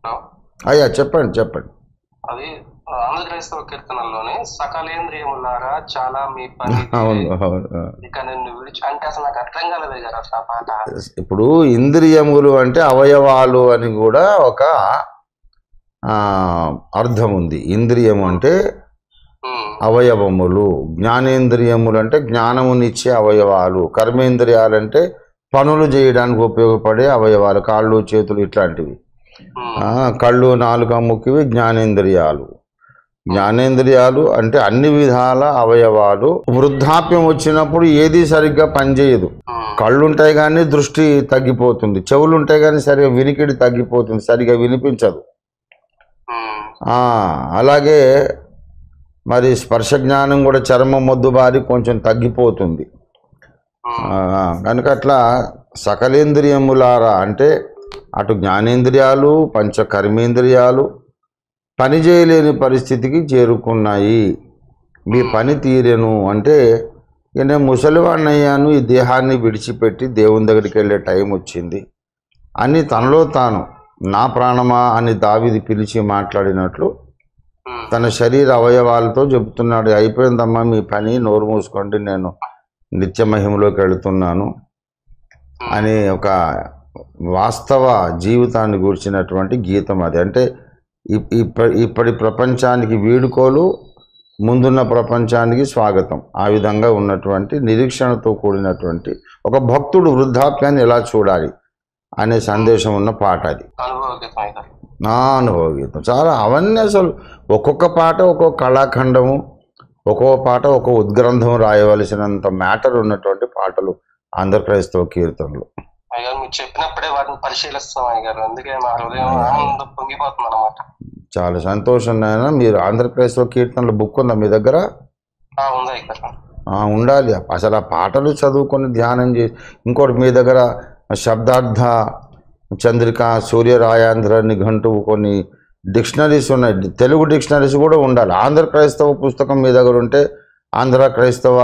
Hello. అయ్యా చెప్పండి చెప్పండి. అది ఆంధ్రక్రైస్తవ కీర్తనల్లోనే సకలేంద్రియములారా చాలా మీ పని అవును అవును. ఇక నిన్ను విడిచి అంటే అసలు నాకు అర్థం కాలేదు గారు అసలు ఆ పాట. ఇప్పుడు ఇంద్రియములు అంటే అవయవాలు అని కూడా ఒక అర్థం ఉంది. ఇంద్రియము అంటే అవయవములు, జ్ఞానేంద్రియములు అంటే జ్ఞానమునిచ్చే అవయవాలు, కర్మేంద్రియాలంటే పనులు చేయడానికి ఉపయోగపడే అవయవాలు, కాళ్ళు చేతులు ఇట్లాంటివి. కళ్ళు నాలుక ముక్కివి జ్ఞానేంద్రియాలు. జ్ఞానేంద్రియాలు అంటే అన్ని విధాల అవయవాలు. వృద్ధాప్యం వచ్చినప్పుడు ఏది సరిగ్గా పనిచేయదు. కళ్ళు ఉంటాయి కానీ దృష్టి తగ్గిపోతుంది, చెవులు ఉంటాయి కానీ సరిగా వినికిడి తగ్గిపోతుంది, సరిగా వినిపించదు. అలాగే మరి స్పర్శ జ్ఞానం కూడా చర్మం మొద్దుబారి కొంచెం తగ్గిపోతుంది. కనుక అట్లా సకలేంద్రియములారా అంటే అటు జ్ఞానేంద్రియాలు పంచ కర్మేంద్రియాలు పనిచేయలేని పరిస్థితికి చేరుకున్నాయి. మీ పని తీరెను అంటే నేను ముసలివాడిని అయ్యాను, ఈ దేహాన్ని విడిచిపెట్టి దేవుని దగ్గరికి వెళ్ళే టైం వచ్చింది అని తనలో తాను నా ప్రాణమా అని దావీదు పిలిచి మాట్లాడినట్లు తన శరీర అవయవాలతో చెబుతున్నాడు, అయిపోయిందమ్మా మీ పని, నోరు మూసుకోండి, నేను నిత్య మహిమలోకి వెళుతున్నాను అనే ఒక వాస్తవ జీవితాన్ని గూర్చినటువంటి గీతం అది. అంటే ఇప్పటి ప్రపంచానికి వీడుకోలు, ముందున్న ప్రపంచానికి స్వాగతం, ఆ విధంగా ఉన్నటువంటి నిరీక్షణతో కూడినటువంటి ఒక భక్తుడు వృద్ధాప్యాన్ని ఎలా చూడాలి అనే సందేశం ఉన్న పాట అది. అనుభవ గీతం చాలా. అవన్నీ అసలు ఒక్కొక్క పాట ఒక్కొక్క కళాఖండము, ఒక్కొక్క పాట ఒక్కొక్క ఉద్గ్రంథం రాయవలసినంత మ్యాటర్ ఉన్నటువంటి పాటలు ఆంధ్రక్రైస్తవ కీర్తనలు. మీరు చెప్పినప్పుడే వాటిని పరిశీలిస్తాం అయ్యారు, అందుకే మా హృదయం ఆనందం పొంగిపోతుంది అన్నమాట. చాలా సంతోషం నాయన. మీరు ఆంధ్రక్రైస్తవ కీర్తనల బుక్ ఉందా మీ దగ్గర? ఉండాలి. అసలు ఆ పాటలు చదువుకొని ధ్యానం చేసి, ఇంకోటి మీ దగ్గర శబ్దార్థ చంద్రిక, సూర్యరాయాంధ్ర నిఘంటువు, కొన్ని డిక్షనరీస్ ఉన్నాయి, తెలుగు డిక్షనరీస్ కూడా ఉండాలి. ఆంధ్ర క్రైస్తవ పుస్తకం మీ దగ్గర ఉంటే, ఆంధ్ర క్రైస్తవ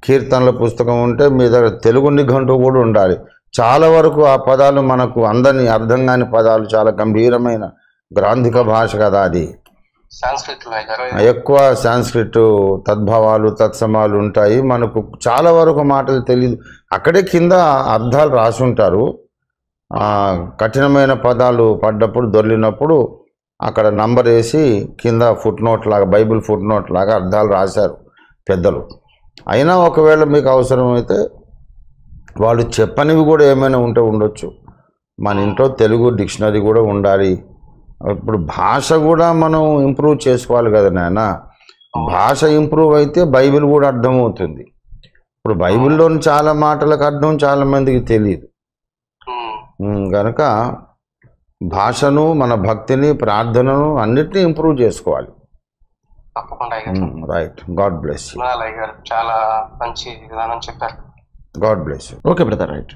కీర్తనల పుస్తకం ఉంటే మీ దగ్గర తెలుగు నిఘంటువు కూడా ఉండాలి. చాలా వరకు ఆ పదాలు మనకు అందని అర్థం కాని పదాలు, చాలా గంభీరమైన గ్రాంధిక భాష కదా అది. ఎక్కువ సాంస్క్రిట్ తద్భావాలు తత్సమాలు ఉంటాయి, మనకు చాలా వరకు మాటలు తెలియదు. అక్కడే కింద అర్థాలు రాసుంటారు. కఠినమైన పదాలు పడ్డప్పుడు దొర్లినప్పుడు అక్కడ నంబర్ వేసి కింద ఫుట్ నోట్ లాగా, బైబిల్ ఫుట్ నోట్ లాగా అర్థాలు రాశారు పెద్దలు. అయినా ఒకవేళ మీకు అవసరమైతే వాళ్ళు చెప్పనివి కూడా ఏమైనా ఉంటే ఉండొచ్చు. మన ఇంట్లో తెలుగు డిక్షనరీ కూడా ఉండాలి. ఇప్పుడు భాష కూడా మనం ఇంప్రూవ్ చేసుకోవాలి కదా నాయన. భాష ఇంప్రూవ్ అయితే బైబిల్ కూడా అర్థమవుతుంది. ఇప్పుడు బైబిల్లోని చాలా మాటలకు అర్థం చాలా మందికి తెలియదు. కనుక భాషను, మన భక్తిని, ప్రార్థనను అన్నిటినీ ఇంప్రూవ్ చేసుకోవాలి. రైట్. God bless you. చాలా మంచి విధానం చెప్పారు. God bless you. Okay brother, right.